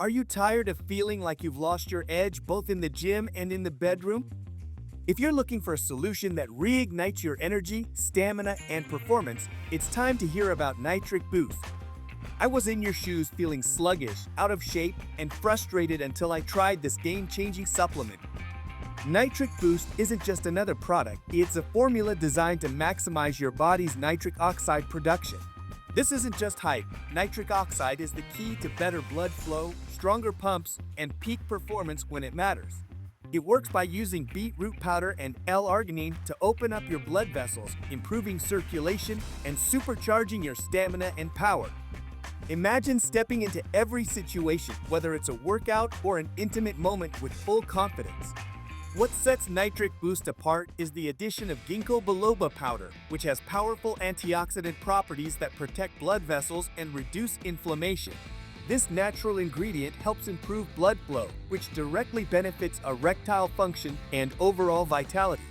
Are you tired of feeling like you've lost your edge both in the gym and in the bedroom? If you're looking for a solution that reignites your energy, stamina, and performance, it's time to hear about Nitric Boost. I was in your shoes feeling sluggish, out of shape, and frustrated until I tried this game-changing supplement. Nitric Boost isn't just another product, it's a formula designed to maximize your body's nitric oxide production. This isn't just hype. Nitric oxide is the key to better blood flow, stronger pumps, and peak performance when it matters. It works by using Beet Root Powder and L-Arginine to open up your blood vessels, improving circulation and supercharging your stamina and power. Imagine stepping into every situation, whether it's a workout or an intimate moment, with full confidence. What sets Nitric Boost apart is the addition of Ginkgo Biloba Powder, which has powerful antioxidant properties that protect blood vessels and reduce inflammation. This natural ingredient helps improve blood flow, which directly benefits erectile function and overall vitality.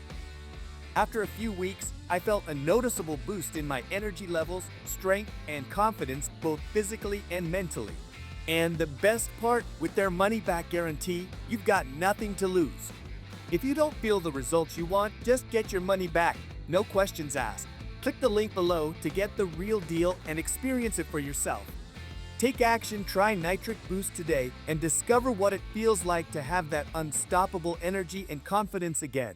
After a few weeks, I felt a noticeable boost in my energy levels, strength, and confidence, both physically and mentally. And the best part, with their money-back guarantee, you've got nothing to lose. If you don't feel the results you want, just get your money back. No questions asked. Click the link below to get the real deal and experience it for yourself. Take action, try Nitric Boost today, and discover what it feels like to have that unstoppable energy and confidence again.